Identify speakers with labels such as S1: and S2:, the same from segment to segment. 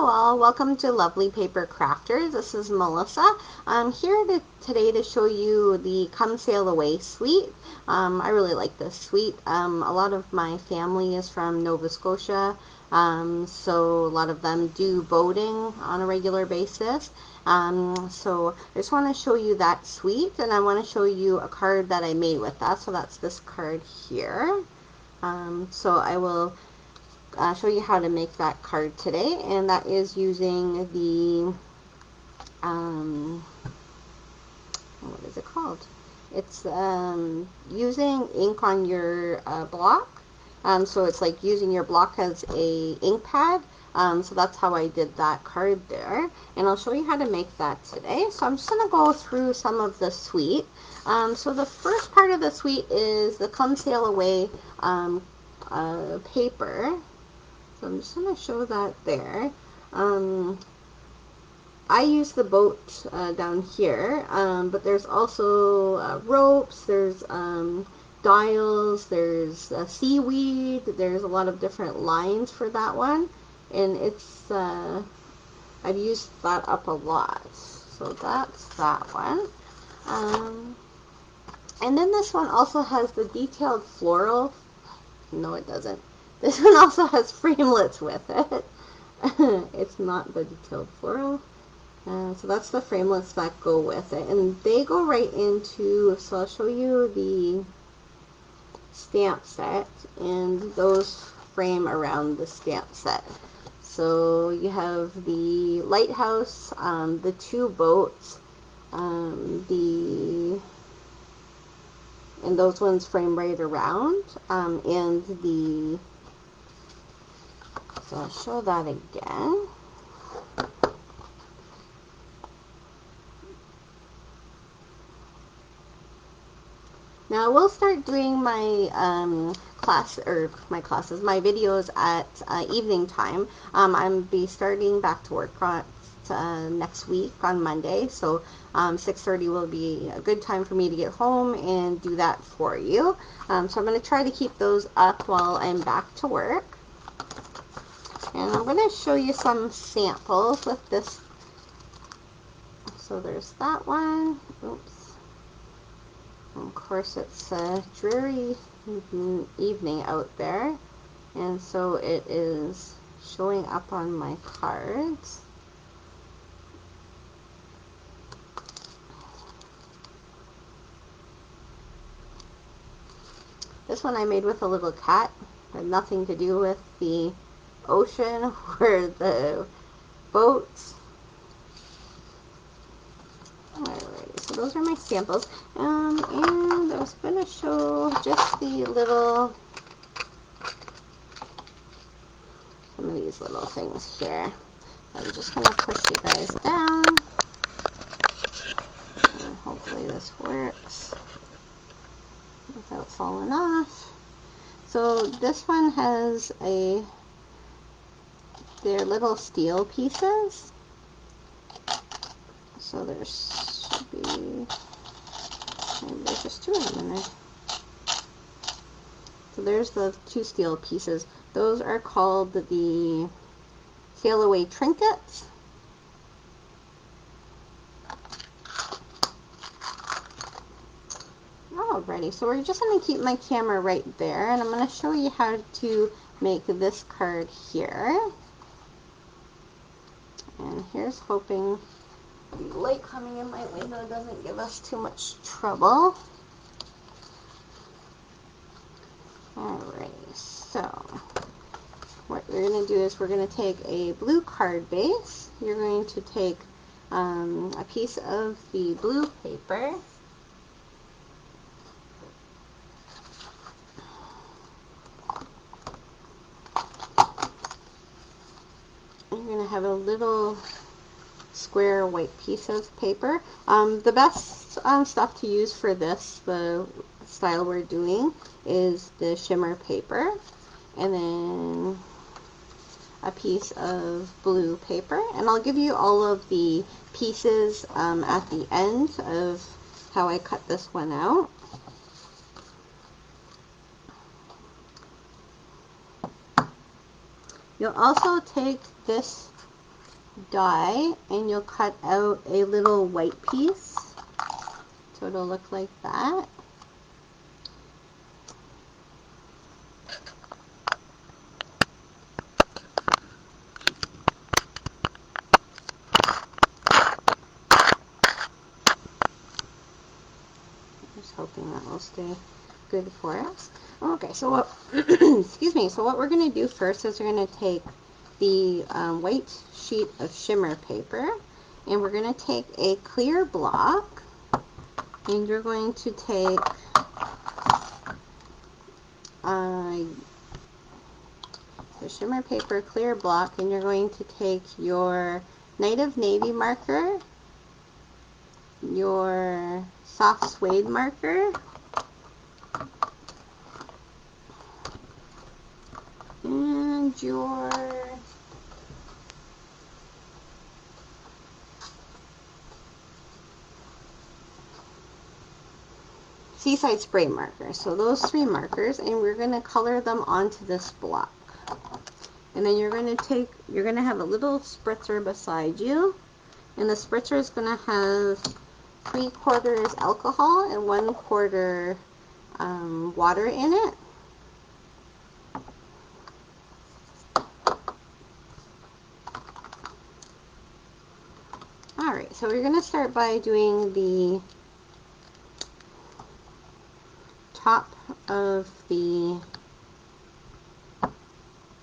S1: Hello all, welcome to Lovely Paper Crafters. This is Melissa. I'm here today to show you the Come Sail Away suite. I really like this suite. A lot of my family is from Nova Scotia, so a lot of them do boating on a regular basis. So I just want to show you that suite, and I want to show you a card that I made with that. So that's this card here. So I will show you how to make that card today, and that is using the what is it called? It's using ink on your block. So it's like using your block as a ink pad. So that's how I did that card there, and I'll show you how to make that today. So I'm just going to go through some of the suite. So the first part of the suite is the Come Sail Away paper. So I'm just going to show that there. I use the boat down here, but there's also ropes, there's dials, there's seaweed, there's a lot of different lines for that one, and it's I've used that up a lot. So that's that one. And then this one also has the detailed floral. No, it doesn't. This one also has framelits with it. It's not the detailed floral. So that's the framelits that go with it. And they go right into, so I'll show you the stamp set, and those frame around the stamp set. So you have the lighthouse, the two boats, and those ones frame right around, and the, so I'll show that again. Now I will start doing my my videos at evening time. I'll be starting back to work on next week on Monday, so 6:30 will be a good time for me to get home and do that for you. So I'm going to try to keep those up while I'm back to work. And I'm going to show you some samples with this. So there's that one. Oops. And of course, it's a dreary evening out there, and so it is showing up on my cards. This one I made with a little cat. It had nothing to do with the ocean or the boats. Alrighty, so those are my samples. And I was going to show just the little, some of these little things here. I'm just going to push you guys down. And hopefully this works without falling off. So this one has they're little steel pieces. So there should be, maybe there's just two of them in there. So there's the two steel pieces. Those are called the Sail Away trinkets. Alrighty, so we're just going to keep my camera right there, and I'm going to show you how to make this card here. And here's hoping the light coming in my window doesn't give us too much trouble. Alright, so what we're going to do is we're going to take a blue card base. You're going to take a piece of the blue paper. You're going to have a little square white piece of paper. The best stuff to use for this, the style we're doing, is the shimmer paper, and then a piece of blue paper. And I'll give you all of the pieces at the end of how I cut this one out. You'll also take this die, and you'll cut out a little white piece. So it'll look like that. Just hoping that will stay good for us. Okay, so what, excuse me, so what we're going to do first is we're going to take the white sheet of shimmer paper, and we're going to take a clear block, and you're going to take the shimmer paper clear block, and you're going to take your Night of Navy marker, your soft suede marker, and your Seaside spray marker. So those 3 markers, and we're going to color them onto this block. And then you're going to have a little spritzer beside you, and the spritzer is going to have 3/4 alcohol and 1/4 water in it. Alright, so we're going to start by doing the top of the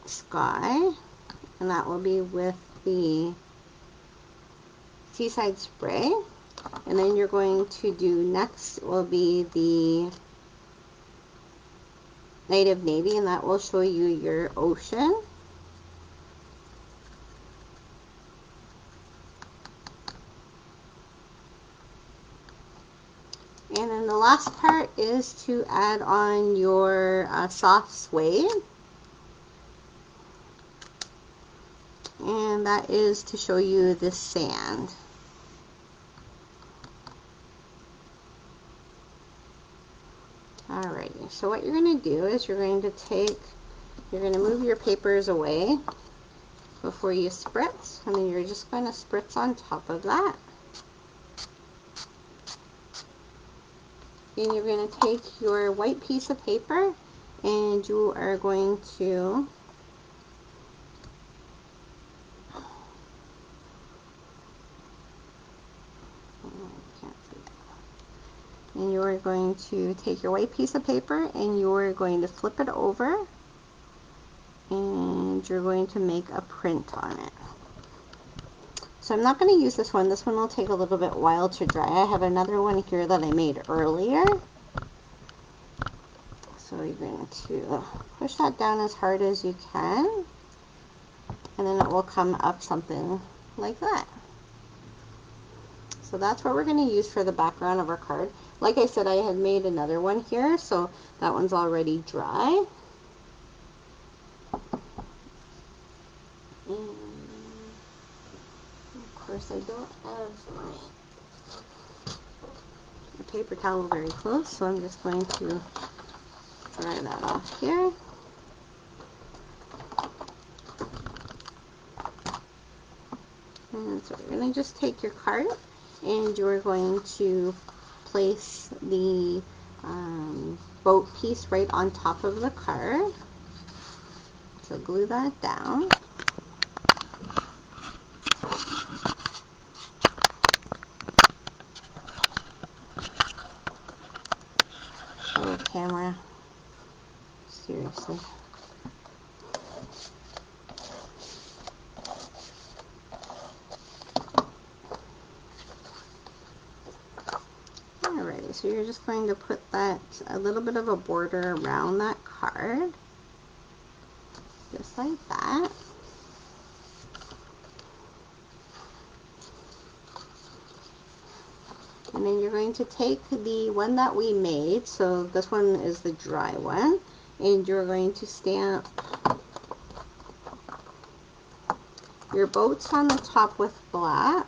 S1: sky, and that will be with the Seaside spray. And then you're going to do next will be the Night of Navy, and that will show you your ocean. And then the last part is to add on your soft suede. And that is to show you the sand. Alrighty, so what you're going to do is you're going to move your papers away before you spritz, and then you're just going to spritz on top of that. And you're going to take your white piece of paper, and you are going to take your white piece of paper, and you're going to flip it over, and you're going to make a print on it. So I'm not going to use this one. This one will take a little bit while to dry. I have another one here that I made earlier. So you're going to push that down as hard as you can, and then it will come up something like that. So that's what we're going to use for the background of our card. Like I said, I had made another one here, so that one's already dry. And of course, I don't have my paper towel very close, so I'm just going to dry that off here. And so you're going to just take your card, and you're going to place the boat piece right on top of the card. So glue that down. Oh, camera. Seriously. Alrighty, so you're just going to put that, a little bit of a border around that card, just like that. And then you're going to take the one that we made, so this one is the dry one, and you're going to stamp your boats on the top with black.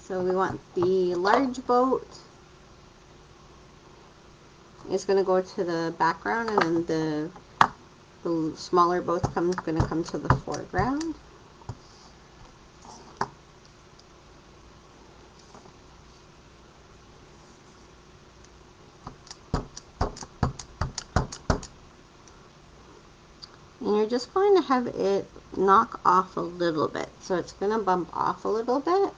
S1: So we want the large boat is going to go to the background, and then the smaller boat's going to come to the foreground. And you're just going to have it knock off a little bit. So it's going to bump off a little bit.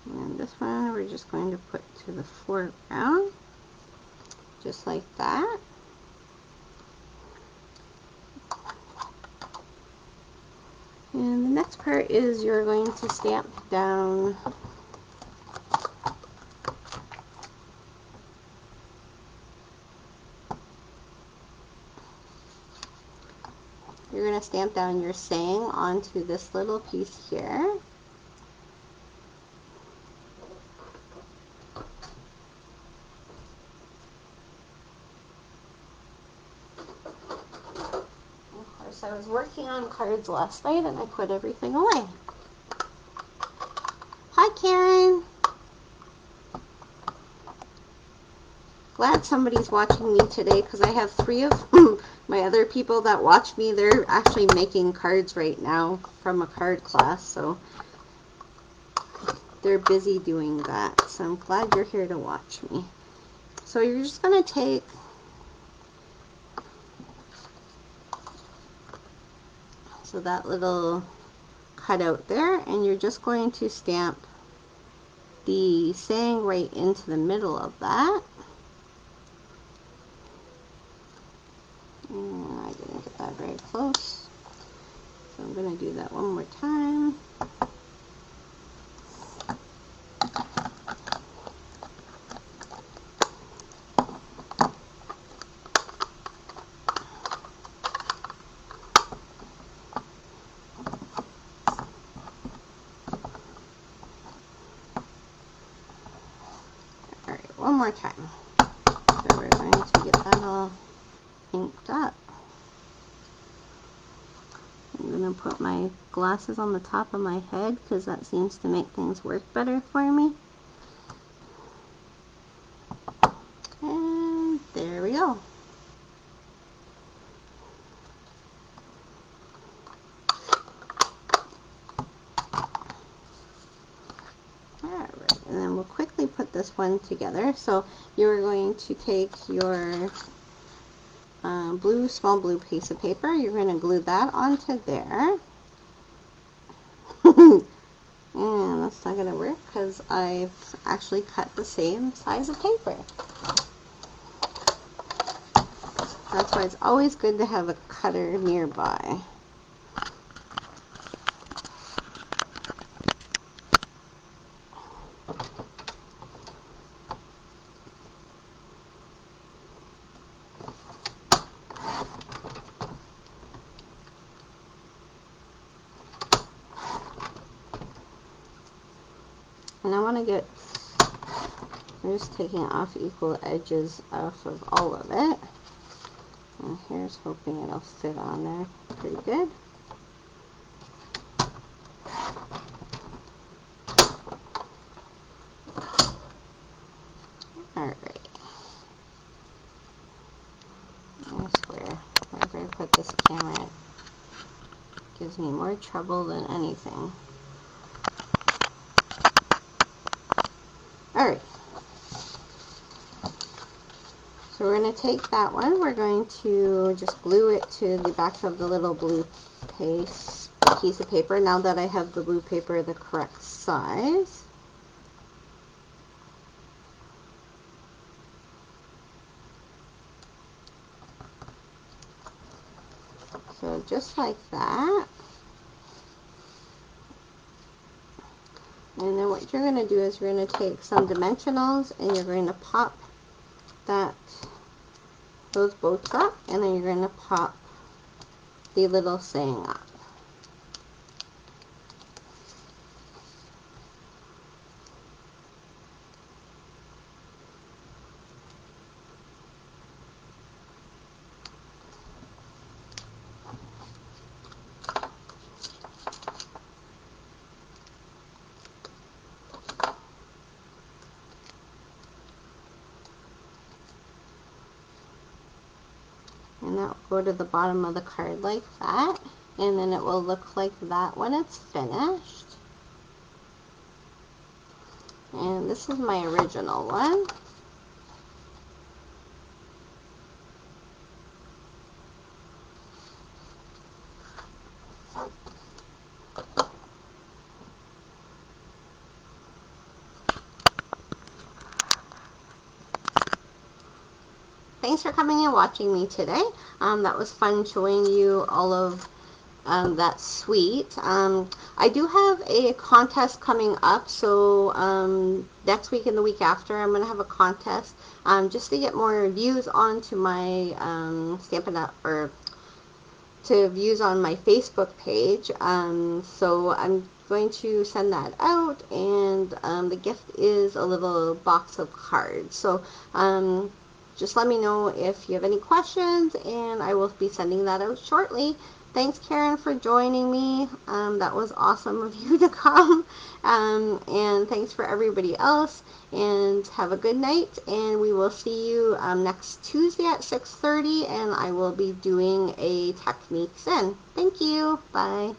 S1: And this one we're just going to put to the foreground, just like that. And the next part is you're going to stamp down your saying onto this little piece here. Of course, I was working on cards last night and I put everything away. Hi, Karen. Glad somebody's watching me today, because I have 3 of my other people that watch me. They're actually making cards right now from a card class, so they're busy doing that. So I'm glad you're here to watch me. So you're just going to take that little cutout there, and you're just going to stamp the saying right into the middle of that. I didn't get that very close, so I'm going to do that one more time. Alright, one more time. So we're going to get that all inked up. I'm going to put my glasses on the top of my head because that seems to make things work better for me. And there we go. Alright, and then we'll quickly put this one together. So you're going to take your small blue piece of paper. You're going to glue that onto there. And that's not going to work because I've actually cut the same size of paper. That's why it's always good to have a cutter nearby. And I want to get, I'm just taking off equal edges off of all of it. And here's hoping it'll fit on there pretty good. Alright. I swear, wherever I put this camera, it gives me more trouble than anything. Alright. So we're going to take that one, we're going to just glue it to the back of the little blue piece of paper, now that I have the blue paper the correct size. So just like that. And then what you're going to do is you're going to take some dimensionals and you're going to pop those boats up, and then you're going to pop the little saying up. that will go to the bottom of the card like that, and then it will look like that when it's finished. And this is my original one. Thanks for coming and watching me today. That was fun showing you all of that suite. I do have a contest coming up, so next week and the week after I'm going to have a contest just to get more views onto my Stampin' Up! Or to views on my Facebook page. So I'm going to send that out, and the gift is a little box of cards. So just let me know if you have any questions, and I will be sending that out shortly. Thanks, Karen, for joining me. That was awesome of you to come. And thanks for everybody else. And have a good night. And we will see you next Tuesday at 6:30. And I will be doing a techniques in. Thank you. Bye.